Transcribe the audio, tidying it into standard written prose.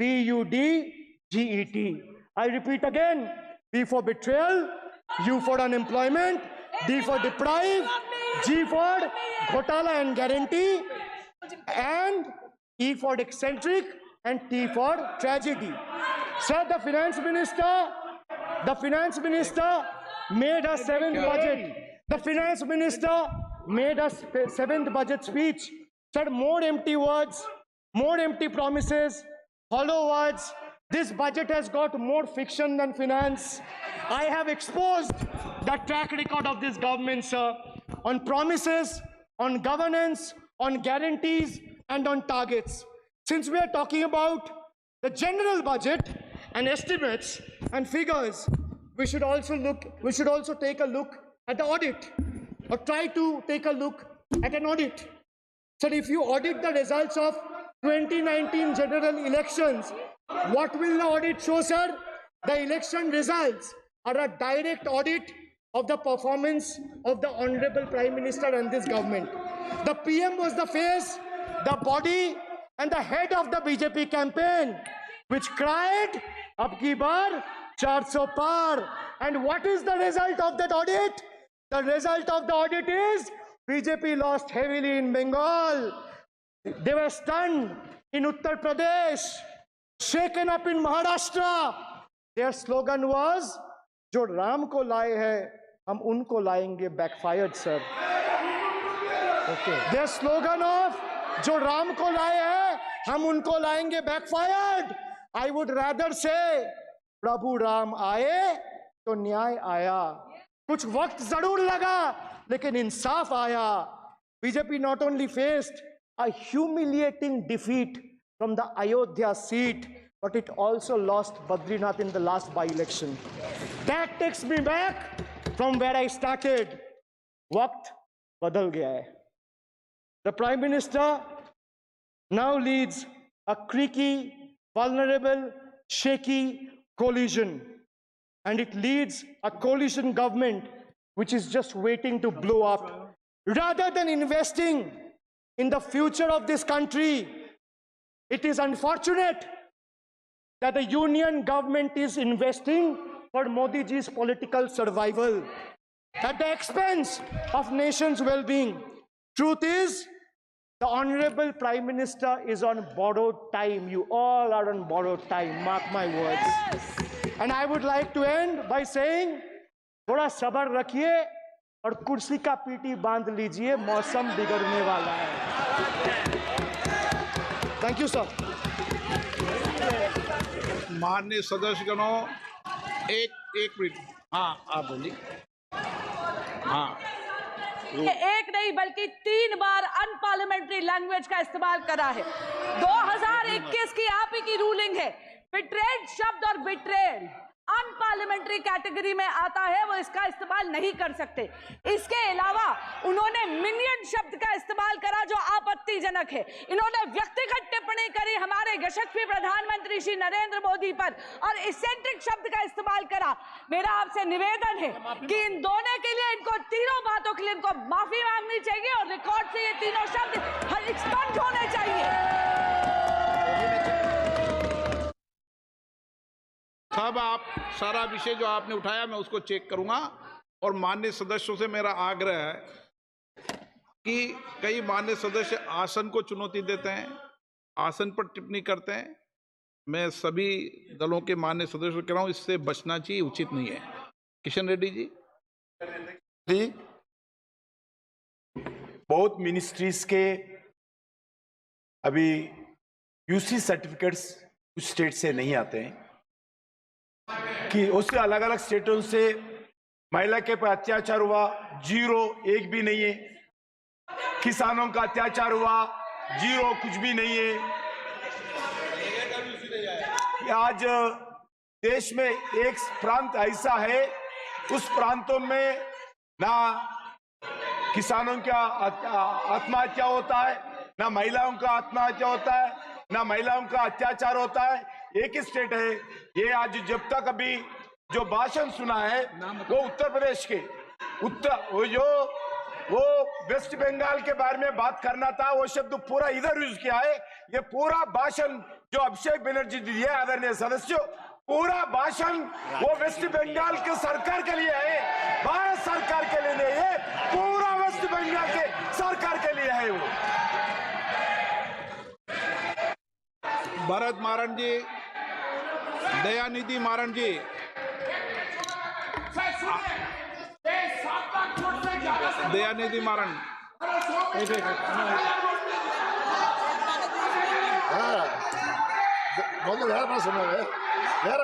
BUDGET. I repeat again, B for betrayal, U for unemployment, D for deprive, G for ghotala and guarantee, and E for eccentric, and T for tragedy. Sir, the finance minister made a seventh budget. The finance minister made a seventh budget speech. Sir, more empty words, more empty promises, hollow words. This budget has got more fiction than finance. I have exposed the track record of this government, sir, on promises, on governance, on guarantees, and on targets. Since we are talking about the general budget and estimates and figures, we should also take a look at the audit, or try to take a look at an audit. So if you audit the results of 2019 general elections, what will the audit show, sir? The election results are a direct audit of the performance of the Honorable Prime Minister and this government. The PM was the face, the body, and the head of the BJP campaign, which cried, "Ab ki baar 400 par." And what is the result of that audit? The result of the audit is BJP lost heavily in Bengal. They were stunned in Uttar Pradesh, shaken up in Maharashtra. Their slogan was, "Jo Ram ko laaye hai, hum unko laayenge," backfired, sir. Okay. Their slogan of "Jo Ram ko laaye hai, hum unko laayenge," backfired. I would rather say, "Prabhu Ram aaye, to न्याय आया." कुछ वक्त जरूर लगा, लेकिन इंसाफ आया. BJP not only faced a humiliating defeat from the Ayodhya seat, but it also lost Badrinath in the last by-election. That takes me back from where I started. Waqt badal gaya hai. The Prime Minister now leads a creaky, vulnerable, shaky coalition. And it leads a coalition government which is just waiting to blow up. Rather than investing in the future of this country, it is unfortunate that the union government is investing for Modi ji's political survival at the expense of nation's well-being. Truth is, the Honorable Prime Minister is on borrowed time. You all are on borrowed time, mark my words. Yes. And I would like to end by saying, थोड़ा सब्र रखिए और कुर्सी का PT बांध लीजिए, मौसम बिगड़ने वाला है. Thank you, sir. माननीय सदस्यगणों, एक मिनट. हाँ, आप बोलिए. हाँ, एक नहीं बल्कि 3 बार अनपार्लियामेंट्री लैंग्वेज का इस्तेमाल करा है. 2021 की आप ही की रूलिंग है. बिट्रेड शब्द और बिट्रेड अनपार्लियामेंट्री कैटेगरी में आता है, वो इसका इस्तेमाल नहीं कर सकते. इसके अलावा उन्होंने मिनियन शब्द का इस्तेमाल करा जो आपत्तिजनक है. इन्होंने व्यक्तिगत टिप्पणी करी हमारे यशस्वी प्रधानमंत्री श्री नरेंद्र मोदी पर और इसेंट्रिक शब्द का इस्तेमाल करा. मेरा आपसे निवेदन है कि इन दोनों के लिए, इनको तीनों बातों के लिए इनको माफी मांगनी चाहिए और रिकॉर्ड से ये तीनों शब्द एक्सपंज होने चाहिए. सब आप सारा विषय जो आपने उठाया मैं उसको चेक करूंगा. और माननीय सदस्यों से मेरा आग्रह है कि कई माननीय सदस्य आसन को चुनौती देते हैं, आसन पर टिप्पणी करते हैं. मैं सभी दलों के माननीय सदस्यों को कह रहा हूं, इससे बचना चाहिए, उचित नहीं है. किशन रेड्डी जी. बहुत मिनिस्ट्रीज के अभी यूसी सर्टिफिकेट्स कुछ स्टेट से नहीं आते हैं कि उससे अलग अलग स्टेटों से महिला के पर अत्याचार हुआ, 0 एक भी नहीं है. किसानों का अत्याचार हुआ, 0 कुछ भी नहीं है. आज देश में एक प्रांत ऐसा है, उस प्रांतों में ना किसानों का आत्महत्या होता है, ना महिलाओं का आत्महत्या होता है, ना महिलाओं का अत्याचार होता है. एक ही स्टेट है ये. आज जब तक अभी जो भाषण सुना है वो उत्तर प्रदेश के वो जो वो वेस्ट बंगाल के बारे में बात करना था, वो शब्द पूरा इधर यूज किया है। ये पूरा भाषण जो अभिषेक बनर्जी जी दिए आदरणीय सदस्यों, पूरा भाषण वो वेस्ट बंगाल के सरकार के लिए है, भारत सरकार के लिए नहीं है, पूरा वेस्ट बंगाल के सरकार के लिए है वो। भरत मारन जी, दयानिधि मारन जी, दयानिधि मारन, ಮೊದಲು ಯಾರ ಸುಮ್ಮನೆ ಯಾರ